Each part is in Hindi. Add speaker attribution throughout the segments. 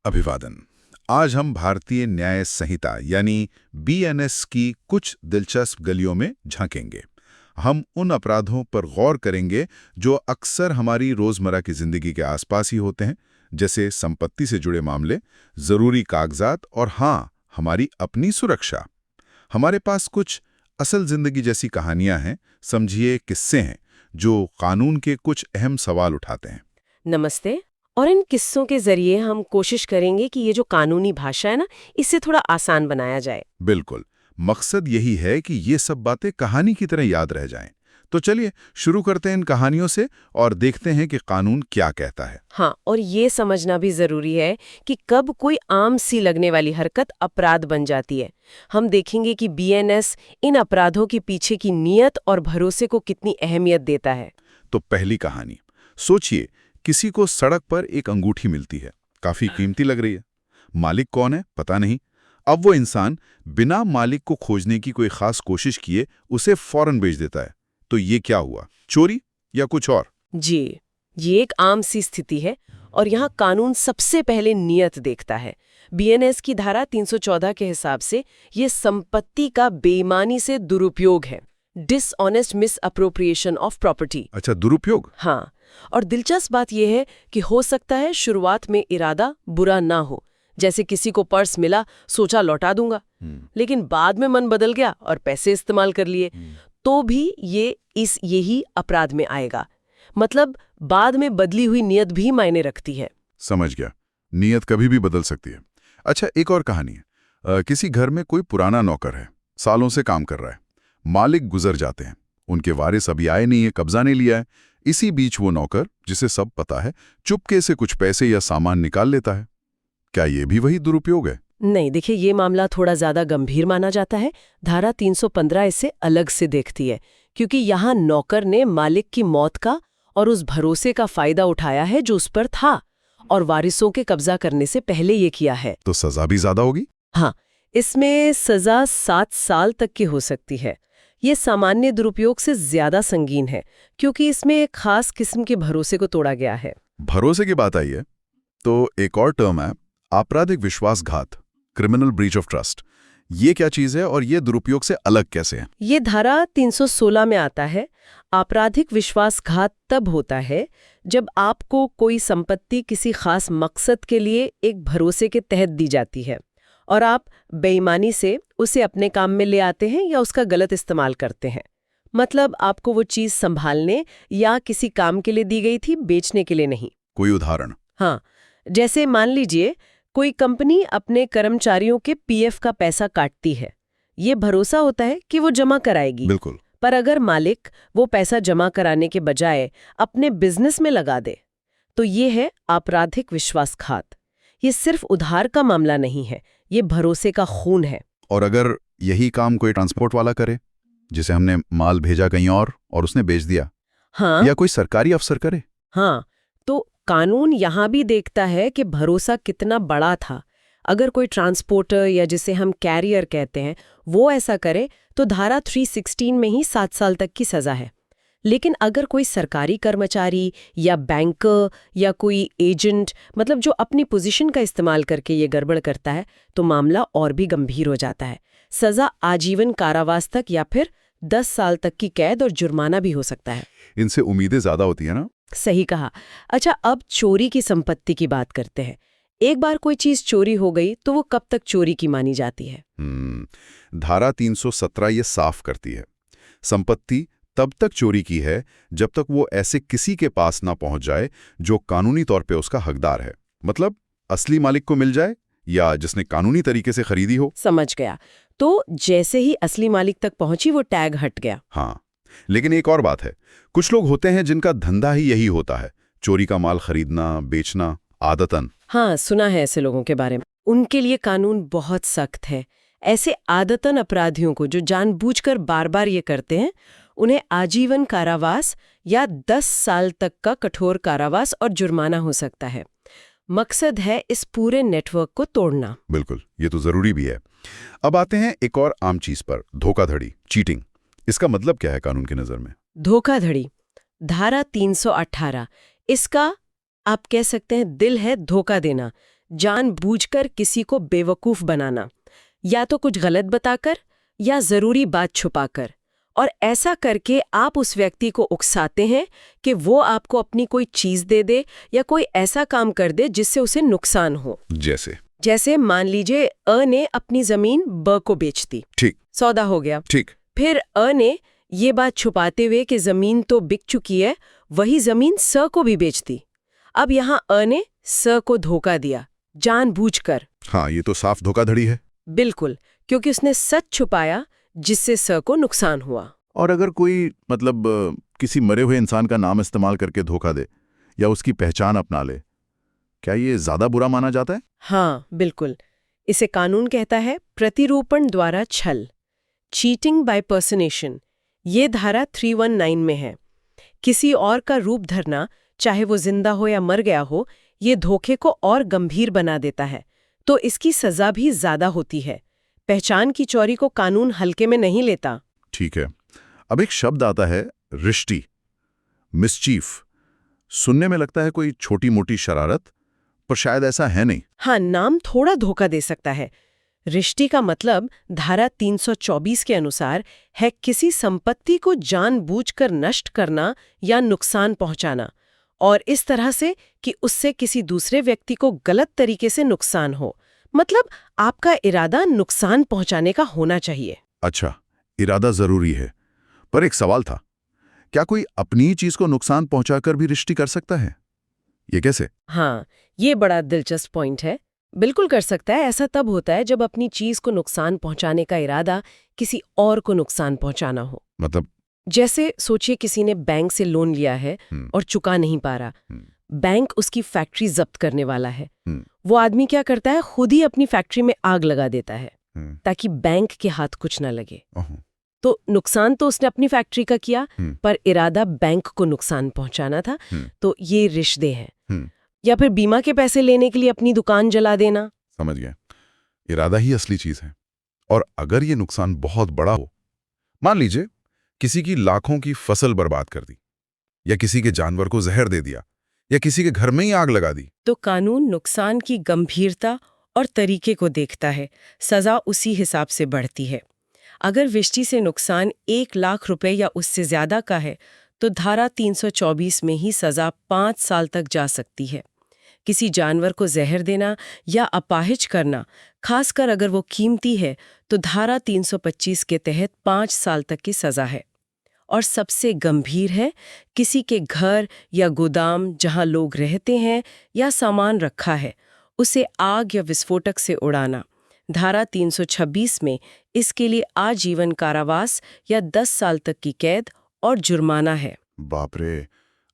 Speaker 1: अभिवादन। आज हम भारतीय न्याय संहिता यानी बीएनएस की कुछ दिलचस्प गलियों में झांकेंगे। हम उन अपराधों पर गौर करेंगे जो अक्सर हमारी रोजमर्रा की जिंदगी के आसपास ही होते हैं, जैसे संपत्ति से जुड़े मामले, जरूरी कागजात और हाँ, हमारी अपनी सुरक्षा। हमारे पास कुछ असल जिंदगी जैसी कहानियां हैं, समझिए किस्से हैं, जो कानून के कुछ अहम सवाल उठाते हैं।
Speaker 2: नमस्ते। और इन किस्सों के जरिए हम कोशिश करेंगे कि ये जो कानूनी भाषा है ना, इसे थोड़ा आसान बनाया जाए।
Speaker 1: बिल्कुल, मकसद यही है कि ये सब बातें कहानी की तरह याद रह जाएं। तो चलिए शुरू करते हैं इन कहानियों से और देखते हैं कि कानून क्या कहता है।
Speaker 2: हाँ, और ये समझना भी जरूरी है कि कब कोई आम सी लगने वाली हरकत अपराध बन जाती है। हम देखेंगे कि बीएनएस इन अपराधों के पीछे की नीयत और भरोसे को कितनी अहमियत देता है।
Speaker 1: तो पहली कहानी, सोचिए किसी को सड़क पर एक अंगूठी मिलती है, काफी कीमती लग रही है। मालिक कौन है पता नहीं। अब वो इंसान बिना मालिक को खोजने की कोई खास कोशिश किए उसे फौरन बेच देता है। तो ये क्या हुआ, चोरी या कुछ और?
Speaker 2: जी, ये एक आम सी स्थिति है और यहाँ कानून सबसे पहले नियत देखता है। बीएनएस की धारा 314 के हिसाब से ये संपत्ति का बेईमानी से दुरुपयोग है, डिसऑनेस्ट मिसअप्रोप्रिएशन ऑफ प्रॉपर्टी।
Speaker 1: अच्छा, दुरुपयोग।
Speaker 2: हाँ, और दिलचस्प बात यह है कि हो सकता है शुरुआत में इरादा बुरा ना हो, जैसे किसी को पर्स मिला, सोचा लौटा दूंगा, लेकिन बाद में मन बदल गया और पैसे इस्तेमाल कर लिए, तो भी ये यही अपराध में आएगा। मतलब बाद में बदली हुई नियत भी मायने रखती है।
Speaker 1: समझ गया, नीयत कभी भी बदल सकती है। अच्छा, एक और कहानी है। किसी घर में कोई पुराना नौकर है, सालों से काम कर रहा है। मालिक गुजर जाते हैं, उनके वारिस अभी आए नहीं है, कब्जा नहीं लिया है। इसी बीच वो नौकर, जिसे सब पता है, चुपके से कुछ पैसे या सामान निकाल लेता है। क्या ये भी वही दुरुपयोग है?
Speaker 2: नहीं, देखिए, ये मामला थोड़ा ज्यादा गंभीर माना जाता है। धारा 315 इसे अलग से देखती है, क्योंकि यहाँ नौकर ने मालिक की मौत का और उस भरोसे का फायदा उठाया है जो उस पर था, और वारिसों के कब्जा करने से पहले ये किया है।
Speaker 1: तो सजा भी ज्यादा होगी?
Speaker 2: हाँ, इसमें सजा 7 साल तक की हो सकती है। ये सामान्य दुरुपयोग से ज्यादा संगीन है, क्योंकि इसमें एक खास किस्म के भरोसे को तोड़ा गया है।
Speaker 1: भरोसे की बात आई है तो एक और टर्म है, आपराधिक विश्वासघात, क्रिमिनल ब्रीच ऑफ ट्रस्ट। ये क्या चीज है और ये दुरुपयोग से अलग कैसे है?
Speaker 2: ये धारा 316 में आता है। आपराधिक विश्वासघात तब होता है जब आपको कोई संपत्ति किसी खास मकसद के लिए एक भरोसे के तहत दी जाती है और आप बेईमानी से उसे अपने काम में ले आते हैं या उसका गलत इस्तेमाल करते हैं। मतलब आपको वो चीज संभालने या किसी काम के लिए दी गई थी, बेचने के लिए नहीं।
Speaker 1: कोई उदाहरण?
Speaker 2: हाँ, जैसे मान लीजिए कोई कंपनी अपने कर्मचारियों के पीएफ का पैसा काटती है। ये भरोसा होता है कि वो जमा कराएगी।
Speaker 1: बिल्कुल।
Speaker 2: पर अगर मालिक वो पैसा जमा कराने के बजाय अपने बिजनेस में लगा दे, तो ये है आपराधिक विश्वासघात। ये सिर्फ उधार का मामला नहीं है, ये भरोसे का खून है।
Speaker 1: और अगर यही काम कोई ट्रांसपोर्ट वाला करे, जिसे हमने माल भेजा कहीं और उसने बेच दिया,
Speaker 2: हाँ,
Speaker 1: या कोई सरकारी अफसर करे?
Speaker 2: हाँ, तो कानून यहाँ भी देखता है कि भरोसा कितना बड़ा था। अगर कोई ट्रांसपोर्टर या जिसे हम कैरियर कहते हैं, वो ऐसा करे तो धारा 316 में ही 7 साल तक की सजा है। लेकिन अगर कोई सरकारी कर्मचारी या बैंकर या कोई एजेंट, मतलब जो अपनी पोजीशन का इस्तेमाल करके ये गड़बड़ करता है, तो मामला और भी गंभीर हो जाता है। सजा आजीवन कारावास तक या फिर 10 साल तक की कैद और जुर्माना भी हो सकता है।
Speaker 1: इनसे उम्मीदें ज्यादा होती है ना?
Speaker 2: सही कहा। अच्छा, अब चोरी की संपत्ति की बात करते हैं। एक बार कोई चीज चोरी हो गई तो वो कब तक चोरी की मानी जाती है?
Speaker 1: धारा 317 ये साफ करती है, संपत्ति तब तक चोरी की है जब तक वो ऐसे किसी के पास ना पहुंच जाए जो कानूनी तौर पे उसका हकदार है। मतलब असली मालिक को मिल जाए या जिसने कानूनी तरीके से खरीदी हो।
Speaker 2: समझ गया। तो जैसे ही असली मालिक तक पहुंची, वो टैग हट गया।
Speaker 1: हाँ, लेकिन एक और बात है, कुछ लोग होते हैं जिनका धंधा ही यही होता है, चोरी का माल खरीदना, बेचना, आदतन।
Speaker 2: हाँ, सुना है ऐसे लोगों के बारे में। उनके लिए कानून बहुत सख्त है। ऐसे आदतन अपराधियों को, जो जानबूझकर बार बार ये करते हैं, उन्हें आजीवन कारावास या 10 साल तक का कठोर कारावास और जुर्माना हो सकता है। मकसद है इस पूरे नेटवर्क को तोड़ना।
Speaker 1: बिल्कुल, ये तो जरूरी भी है। अब आते हैं एक और आम चीज पर, धोखाधड़ी, चीटिंग। इसका मतलब क्या है कानून की नजर में?
Speaker 2: धोखाधड़ी, धारा 318, इसका आप कह सकते हैं दिल है धोखा देना। जानबूझकर किसी को बेवकूफ बनाना, या तो कुछ गलत बताकर या जरूरी बात छुपाकर, और ऐसा करके आप उस व्यक्ति को उकसाते हैं कि वो आपको अपनी कोई चीज दे दे या कोई ऐसा काम कर दे जिससे उसे नुकसान हो। जैसे मान लीजिए अ ने अपनी जमीन ब को बेच दी,
Speaker 1: ठीक,
Speaker 2: सौदा हो गया।
Speaker 1: ठीक।
Speaker 2: फिर अ ने ये बात छुपाते हुए कि जमीन तो बिक चुकी है, वही जमीन स को भी बेच दी। अब यहाँ अ ने स को धोखा दिया, जानबूझकर।
Speaker 1: हाँ, ये तो साफ धोखाधड़ी है।
Speaker 2: बिल्कुल, क्योंकि उसने सच छुपाया जिससे स को नुकसान हुआ।
Speaker 1: और अगर कोई किसी मरे हुए इंसान का नाम इस्तेमाल करके धोखा दे या उसकी पहचान अपना ले, क्या ये ज्यादा बुरा माना जाता है?
Speaker 2: हाँ, बिल्कुल। इसे कानून कहता है प्रतिरूपण द्वारा छल, चीटिंग बाय पर्सनेशन। ये धारा 319 में है। किसी और का रूप धरना, चाहे वो जिंदा हो या मर गया हो, ये धोखे को और गंभीर बना देता है, तो इसकी सजा भी ज्यादा होती है। पहचान की चोरी को कानून हल्के में नहीं लेता।
Speaker 1: ठीक है। अब एक शब्द आता है, रिश्ती, मिसचीफ। सुनने में लगता है कोई छोटी मोटी शरारत, पर शायद ऐसा है नहीं।
Speaker 2: हाँ, नाम थोड़ा धोखा दे सकता है। रिश्ती का मतलब धारा 324 के अनुसार है किसी संपत्ति को जानबूझकर नष्ट करना या नुकसान पहुंचाना, और इस तरह से कि उससे किसी दूसरे व्यक्ति को गलत तरीके से नुकसान हो। मतलब आपका इरादा नुकसान पहुंचाने का होना चाहिए।
Speaker 1: अच्छा, इरादा जरूरी है। पर एक सवाल था, क्या कोई अपनी ही चीज को नुकसान पहुंचाकर भी रिश्ती कर सकता है? ये कैसे?
Speaker 2: हाँ, ये बड़ा दिलचस्प पॉइंट है। बिल्कुल कर सकता है। ऐसा तब होता है जब अपनी चीज को नुकसान पहुंचाने का इरादा किसी और को नुकसान पहुंचाना हो।
Speaker 1: मतलब?
Speaker 2: जैसे सोचिए किसी ने बैंक से लोन लिया है और चुका नहीं पा रहा। बैंक उसकी फैक्ट्री जब्त करने वाला है। वो आदमी क्या करता है, खुद ही अपनी फैक्ट्री में आग लगा देता है ताकि बैंक के हाथ कुछ ना लगे। तो नुकसान तो उसने अपनी फैक्ट्री का किया, पर इरादा बैंक को नुकसान पहुंचाना था। तो ये रिश्ते हैं। या फिर बीमा के पैसे लेने के लिए अपनी दुकान जला देना।
Speaker 1: समझ गया, इरादा ही असली चीज है। और अगर ये नुकसान बहुत बड़ा हो, मान लीजिए किसी की लाखों की फसल बर्बाद कर दी, या किसी के जानवर को जहर दे दिया, या किसी के घर में ही आग लगा दी,
Speaker 2: तो कानून नुकसान की गंभीरता और तरीके को देखता है। सजा उसी हिसाब से बढ़ती है। अगर विष्टि से नुकसान 1 लाख रुपए या उससे ज्यादा का है, तो धारा 324 में ही सजा 5 साल तक जा सकती है। किसी जानवर को जहर देना या अपाहिज करना, खासकर अगर वो कीमती है, तो धारा 325 के तहत 5 साल तक की सजा है। और सबसे गंभीर है किसी के घर या गोदाम जहां लोग रहते हैं या सामान रखा है, उसे आग या विस्फोटक से उड़ाना। धारा 326 में इसके लिए आजीवन कारावास या 10 साल तक की कैद और जुर्माना है।
Speaker 1: बाप रे,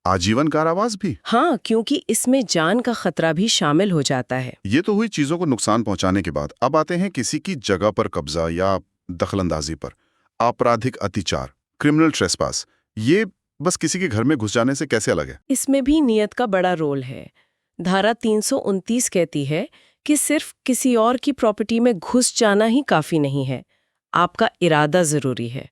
Speaker 1: आजीवन कारावास भी?
Speaker 2: हाँ, क्योंकि इसमें जान का खतरा भी शामिल हो जाता है।
Speaker 1: ये तो हुई चीजों को नुकसान पहुंचाने के बाद। अब आते हैं किसी की जगह पर कब्जा या दखलंदाजी पर। आपराधिक अतिचार, क्रिमिनल ट्रेसपास, ये बस किसी के घर में घुस जाने से कैसे अलग है?
Speaker 2: इसमें भी नियत का बड़ा रोल है। धारा 329 कहती है कि सिर्फ किसी और की प्रॉपर्टी में घुस जाना ही काफी नहीं है, आपका इरादा जरूरी है।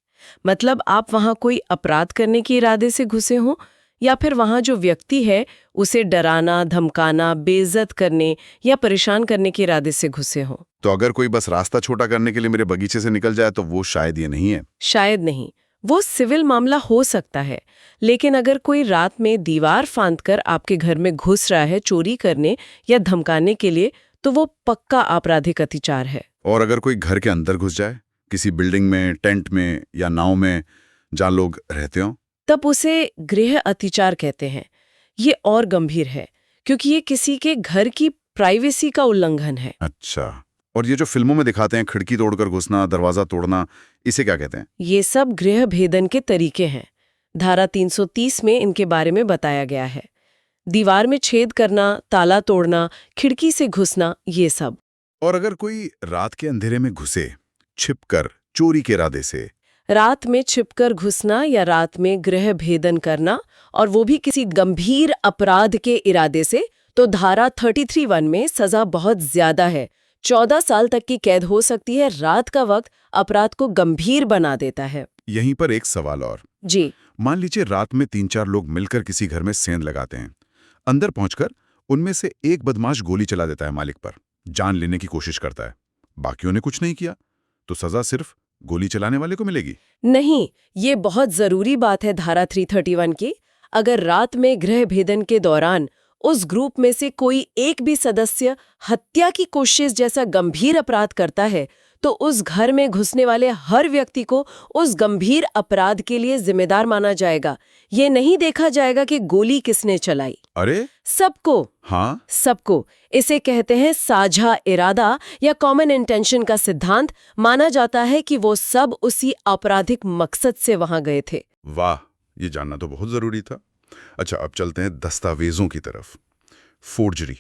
Speaker 2: मतलब आप वहां कोई अपराध करने के इरादे से घुसे हों, या फिर वहां जो व्यक्ति है उसे डराना, धमकाना, बेइज्जत करने या परेशान करने के इरादे से घुसे हों।
Speaker 1: तो अगर कोई बस रास्ता छोटा करने के लिए मेरे बगीचे से निकल जाए, तो वो शायद ये नहीं है।
Speaker 2: शायद नहीं, वो सिविल मामला हो सकता है। लेकिन अगर कोई रात में दीवार फांदकर आपके घर में घुस रहा है चोरी करने या धमकाने के लिए, तो वो पक्का आपराधिक अतिचार है।
Speaker 1: और अगर कोई घर के अंदर घुस जाए, किसी बिल्डिंग में, टेंट में या नाव में जहां लोग रहते हो,
Speaker 2: तब उसे गृह अतिचार कहते हैं। ये और गंभीर है, क्योंकि ये किसी के घर की प्राइवेसी का उल्लंघन है।
Speaker 1: अच्छा, और ये जो फिल्मों में दिखाते हैं, खिड़की तोड़कर घुसना, दरवाजा तोड़ना, इसे क्या कहते हैं?
Speaker 2: ये सब गृह भेदन के तरीके हैं। धारा 330 में इनके बारे में बताया गया है। दीवार में छेद करना, ताला तोड़ना, खिड़की से घुसना, ये सब।
Speaker 1: और अगर कोई रात के अंधेरे में घुसे, छिपकर, चोरी के इरादे से?
Speaker 2: रात में छिपकर घुसना या रात में गृह भेदन करना, और वो भी किसी गंभीर अपराध के इरादे से, तो धारा 331 में सजा बहुत ज्यादा है। 14 साल तक की कैद हो सकती है। रात का वक्त अपराध को गंभीर बना देता है।
Speaker 1: यहीं पर एक सवाल और।
Speaker 2: जी।
Speaker 1: मान लीजिए रात में 3-4 लोग मिलकर किसी घर में सेंध लगाते हैं। अंदर पहुंचकर उनमें से एक बदमाश गोली चला देता है मालिक पर, जान लेने की कोशिश करता है। बाकियों ने कुछ नहीं किया, तो सजा सिर्फ गोली चलाने वाले को मिलेगी?
Speaker 2: नहीं, ये बहुत जरूरी बात है धारा 331 की। अगर रात में गृह भेदन के दौरान उस ग्रुप में से कोई एक भी सदस्य हत्या की कोशिश जैसा गंभीर अपराध करता है, तो उस घर में घुसने वाले हर व्यक्ति को उस गंभीर अपराध के लिए जिम्मेदार माना जाएगा। ये नहीं देखा जाएगा कि गोली किसने चलाई।
Speaker 1: अरे
Speaker 2: सबको।
Speaker 1: हाँ,
Speaker 2: सबको। इसे कहते हैं साझा इरादा या कॉमन इंटेंशन का सिद्धांत। माना जाता है कि वो सब उसी आपराधिक मकसद से वहां गए थे।
Speaker 1: वाह, ये जानना तो बहुत जरूरी था। अच्छा, अब चलते हैं दस्तावेजों की तरफ। फोर्जरी,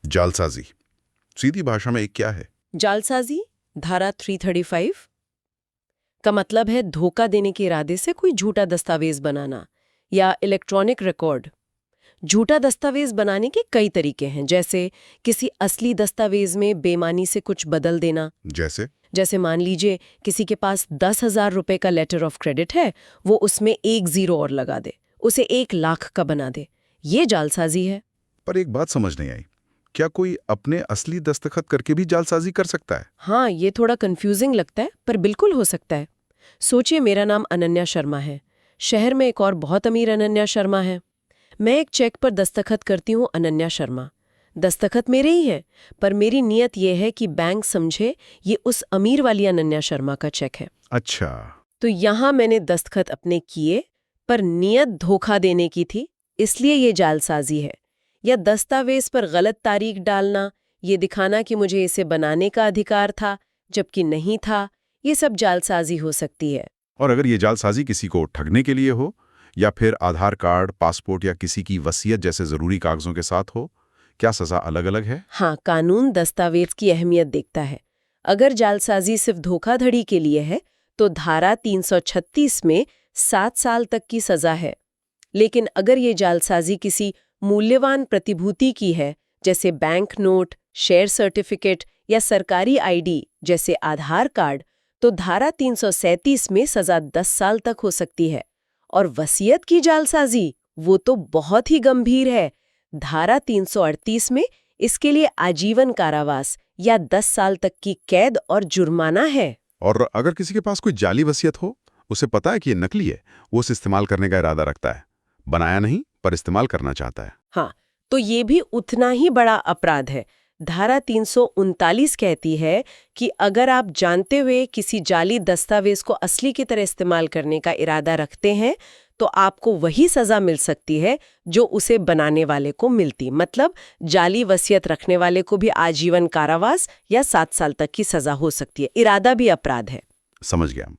Speaker 1: जालसाजी, सीधी भाषा में एक क्या है?
Speaker 2: जालसाजी धारा 335 का मतलब है धोखा देने के इरादे से कोई झूठा दस्तावेज बनाना या इलेक्ट्रॉनिक रिकॉर्ड। झूठा दस्तावेज बनाने के कई तरीके हैं, जैसे किसी असली दस्तावेज में बेमानी से कुछ बदल देना। जैसे मान लीजिए किसी के पास 10,000 रुपए का लेटर ऑफ क्रेडिट है, वो उसमें एक जीरो और लगा दे, उसे 1,00,000 का बना दे। ये जालसाजी है।
Speaker 1: पर एक बात समझ नहीं आई, क्या कोई अपने असली दस्तखत करके भी जालसाजी कर सकता है?
Speaker 2: हाँ, ये थोड़ा कंफ्यूजिंग लगता है, पर बिल्कुल हो सकता है। सोचिए, मेरा नाम अनन्या शर्मा है। शहर में एक और बहुत अमीर अनन्या शर्मा है। मैं एक चेक पर दस्तखत करती हूँ अनन्या शर्मा। दस्तखत मेरे ही हैं, पर मेरी नीयत ये है कि बैंक समझे ये उस अमीर वाली अनन्या शर्मा का चेक है।
Speaker 1: अच्छा,
Speaker 2: तो यहाँ मैंने दस्तखत अपने किए, पर नीयत धोखा देने की थी, इसलिए ये जालसाजी है। या दस्तावेज पर गलत तारीख डालना, ये दिखाना कि मुझे इसे बनाने का अधिकार था जबकि नहीं था, ये सब जालसाजी हो सकती है।
Speaker 1: और अगर ये जालसाजी किसी को ठगने के लिए हो, या फिर आधार कार्ड, पासपोर्ट या किसी की वसीयत जैसे जरूरी कागजों के साथ हो, क्या सजा अलग अलग है?
Speaker 2: हाँ, कानून दस्तावेज की अहमियत देखता है। अगर जालसाजी सिर्फ धोखाधड़ी के लिए है, तो धारा 336 में 7 साल तक की सजा है। लेकिन अगर ये जालसाजी किसी मूल्यवान प्रतिभूति की है, जैसे बैंक नोट, शेयर सर्टिफिकेट या सरकारी आईडी जैसे आधार कार्ड, तो धारा 337 में सजा 10 साल तक हो सकती है। और वसीयत की जालसाजी, वो तो बहुत ही गंभीर है। धारा 338 में इसके लिए आजीवन कारावास या 10 साल तक की कैद और जुर्माना है।
Speaker 1: और अगर किसी के पास कोई जाली वसीयत हो, उसे पता है कि ये नकली है, वो उसे इस्तेमाल करने का इरादा रखता है, बनाया नहीं पर इस्तेमाल करना चाहता है,
Speaker 2: हाँ, तो ये भी उतना ही बड़ा अपराध है। धारा 339 कहती है कि अगर आप जानते हुए किसी जाली दस्तावेज को असली की तरह इस्तेमाल करने का इरादा रखते हैं, तो आपको वही सजा मिल सकती है जो उसे बनाने वाले को मिलती। मतलब जाली वसीयत रखने वाले को भी आजीवन कारावास या 7 साल तक की सजा हो सकती है। इरादा भी अपराध है।
Speaker 1: समझ गया।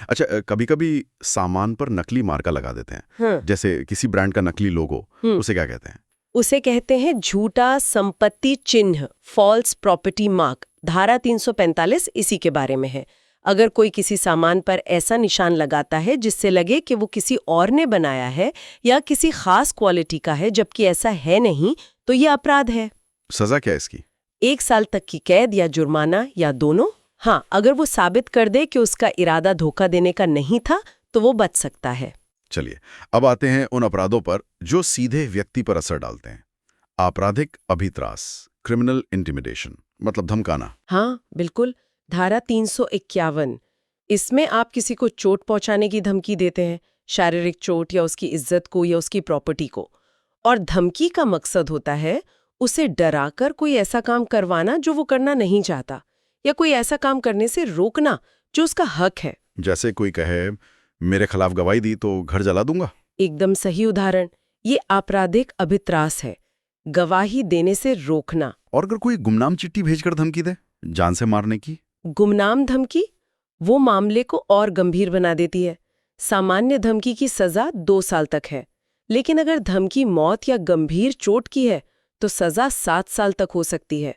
Speaker 1: अच्छा, कभी-कभी सामान पर नकली मार्का लगा देते हैं, जैसे किसी ब्रांड का नकली लोगो, उसे क्या कहते हैं?
Speaker 2: उसे कहते हैं झूठा संपत्ति चिन्ह, फॉल्स प्रॉपर्टी मार्क। धारा 345 इसी के बारे में है। अगर कोई किसी सामान पर ऐसा निशान लगाता है जिससे लगे कि वो किसी और ने बनाया है या किसी खास क्वालिटी का है, जबकि ऐसा है नहीं, तो ये अपराध है।
Speaker 1: सजा क्या है इसकी?
Speaker 2: 1 साल तक की कैद या जुर्माना या दोनों। हाँ, अगर वो साबित कर दे कि उसका इरादा धोखा देने का नहीं था, तो वो बच सकता है।
Speaker 1: चलिए, अब आते हैं उन अपराधों पर जो सीधे व्यक्ति पर असर डालते हैं। आपराधिक अभित्रास, क्रिमिनल इंटिमिडेशन, मतलब धमकाना।
Speaker 2: हाँ, बिल्कुल। धारा 351, इसमें आप किसी को चोट पहुंचाने की धमकी देते हैं, शारीरिक चोट या उसकी इज्जत को या उसकी प्रॉपर्टी को। और धमकी का मकसद होता है उसे डराकर कोई ऐसा काम करवाना जो वो करना नहीं चाहता, या कोई ऐसा काम करने से रोकना जो उसका हक है।
Speaker 1: जैसे कोई कहे, मेरे खिलाफ गवाही दी तो घर जला दूंगा।
Speaker 2: एकदम सही उदाहरण। ये आपराधिक अभित्रास है, गवाही देने से रोकना।
Speaker 1: और अगर कोई गुमनाम चिट्ठी भेजकर धमकी दे, जान से मारने की?
Speaker 2: गुमनाम धमकी वो मामले को और गंभीर बना देती है। सामान्य धमकी की सजा 2 साल तक है, लेकिन अगर धमकी मौत या गंभीर चोट की है तो सजा 7 साल तक हो सकती है।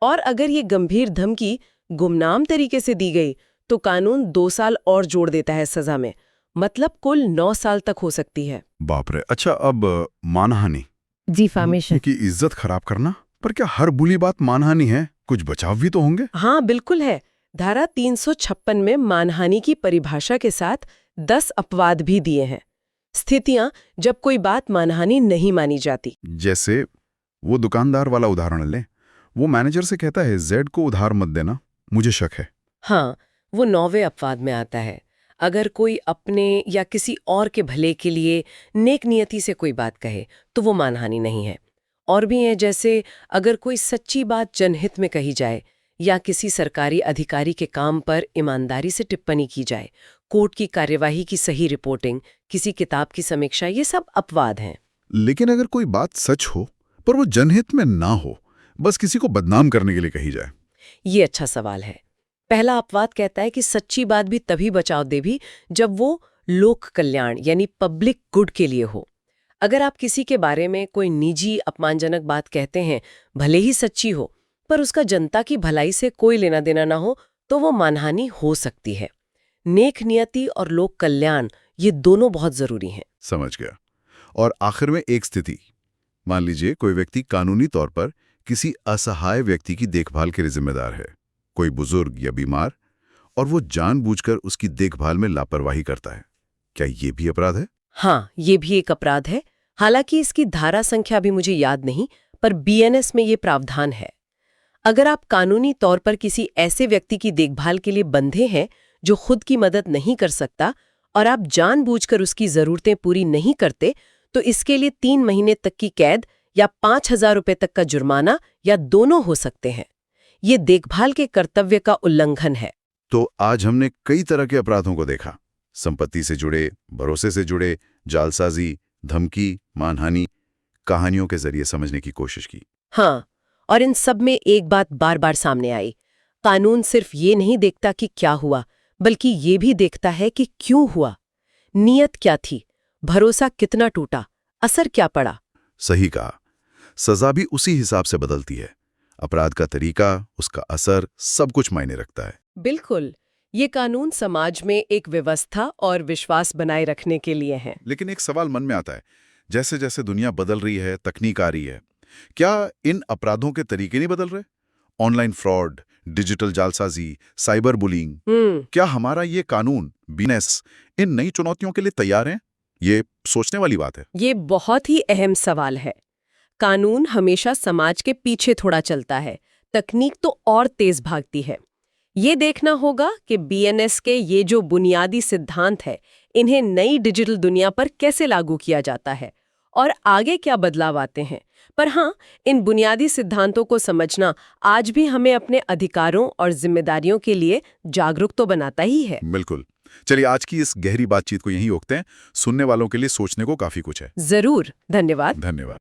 Speaker 2: और अगर ये गंभीर धमकी गुमनाम तरीके से दी गई तो कानून 2 साल और जोड़ देता है सजा में, मतलब कुल 9 साल तक हो सकती है।
Speaker 1: बाप रे। अच्छा, अब मानहानि,
Speaker 2: डिफेमेशन
Speaker 1: की इज्जत खराब करना। पर क्या हर बुरी बात मानहानि है? कुछ बचाव भी तो होंगे?
Speaker 2: हाँ, बिल्कुल है। धारा 356 में मानहानि की परिभाषा के साथ 10 अपवाद भी दिए हैं। स्थितियां जब कोई बात मानहानि नहीं मानी जाती।
Speaker 1: जैसे वो दुकानदार वाला उदाहरण लें। वो मैनेजर से कहता है जेड को उधार मत देना, मुझे शक है।
Speaker 2: हाँ, वो 9वें अपवाद में आता है। अगर कोई अपने या किसी और के भले के लिए नेक नियति से कोई बात कहे तो वो मानहानि नहीं है। और भी है, जैसे अगर कोई सच्ची बात जनहित में कही जाए या किसी सरकारी अधिकारी के काम पर ईमानदारी से टिप्पणी की जाए, कोर्ट की कार्यवाही की सही रिपोर्टिंग, किसी किताब की समीक्षा, ये सब अपवाद हैं।
Speaker 1: लेकिन अगर कोई बात सच हो पर वो जनहित में ना हो, बस किसी को बदनाम करने के लिए कही जाए।
Speaker 2: ये अच्छा सवाल है। पहला अपवाद कहता है कि सच्ची बात भी तभी बचाव देगी जब वो लोक कल्याण यानी पब्लिक गुड के लिए हो। अगर आप किसी के बारे में कोई निजी अपमानजनक बात कहते हैं, भले ही सच्ची हो, पर उसका जनता की भलाई से कोई लेना देना ना हो, तो वो मानहानि हो सकती है। नेक नियति और लोक कल्याण, ये दोनों बहुत जरूरी हैं।
Speaker 1: समझ गया। और आखिर में एक स्थिति, मान लीजिए कोई व्यक्ति कानूनी तौर पर किसी असहाय व्यक्ति की देखभाल के लिए जिम्मेदार है, कोई बुजुर्ग या बीमार, और वो जानबूझकर उसकी देखभाल में लापरवाही करता है। क्या ये भी अपराध है?
Speaker 2: हाँ, ये भी एक अपराध है। हालांकि इसकी धारा संख्या भी मुझे याद नहीं, पर बीएनएस में ये प्रावधान है। अगर आप कानूनी तौर पर किसी ऐसे व्यक्ति की देखभाल के लिए बंधे हैं जो खुद की मदद नहीं कर सकता और आप जानबूझकर उसकी जरूरतें पूरी नहीं करते, तो इसके लिए 3 महीने तक की कैद या 5,000 रुपए तक का जुर्माना या दोनों हो सकते हैं। ये देखभाल के कर्तव्य का उल्लंघन है।
Speaker 1: तो आज हमने कई तरह के अपराधों को देखा। संपत्ति से जुड़े, भरोसे से जुड़े, जालसाजी, धमकी, मानहानि, कहानियों के जरिए समझने की कोशिश की।
Speaker 2: हाँ, और इन सब में एक बात बार बार सामने आई। कानून सिर्फ ये नहीं देखता कि क्या हुआ, बल्कि ये भी देखता है कि क्यों हुआ। नीयत क्या थी, भरोसा कितना टूटा, असर क्या पड़ा।
Speaker 1: सही कहा। सजा भी उसी हिसाब से बदलती है। अपराध का तरीका, उसका असर, सब कुछ मायने रखता है।
Speaker 2: बिल्कुल, ये कानून समाज में एक व्यवस्था और विश्वास बनाए रखने के लिए हैं।
Speaker 1: लेकिन एक सवाल मन में आता है, जैसे जैसे दुनिया बदल रही है, तकनीक आ रही है, क्या इन अपराधों के तरीके नहीं बदल रहे? ऑनलाइन फ्रॉड, डिजिटल जालसाजी, साइबर बुलिंग, क्या हमारा ये कानून, बीएनएस, इन नई चुनौतियों के लिए तैयार है? ये सोचने वाली बात है।
Speaker 2: ये बहुत ही अहम सवाल है। कानून हमेशा समाज के पीछे थोड़ा चलता है, तकनीक तो और तेज भागती है। ये देखना होगा कि बीएनएस के ये जो बुनियादी सिद्धांत है, इन्हें नई डिजिटल दुनिया पर कैसे लागू किया जाता है और आगे क्या बदलाव आते हैं। पर हाँ, इन बुनियादी सिद्धांतों को समझना आज भी हमें अपने अधिकारों और जिम्मेदारियों के लिए जागरूक तो बनाता ही है।
Speaker 1: बिल्कुल। चलिए आज की इस गहरी बातचीत को यहीं रोकते हैं। सुनने वालों के लिए सोचने को काफी कुछ है।
Speaker 2: जरूर। धन्यवाद।
Speaker 1: धन्यवाद।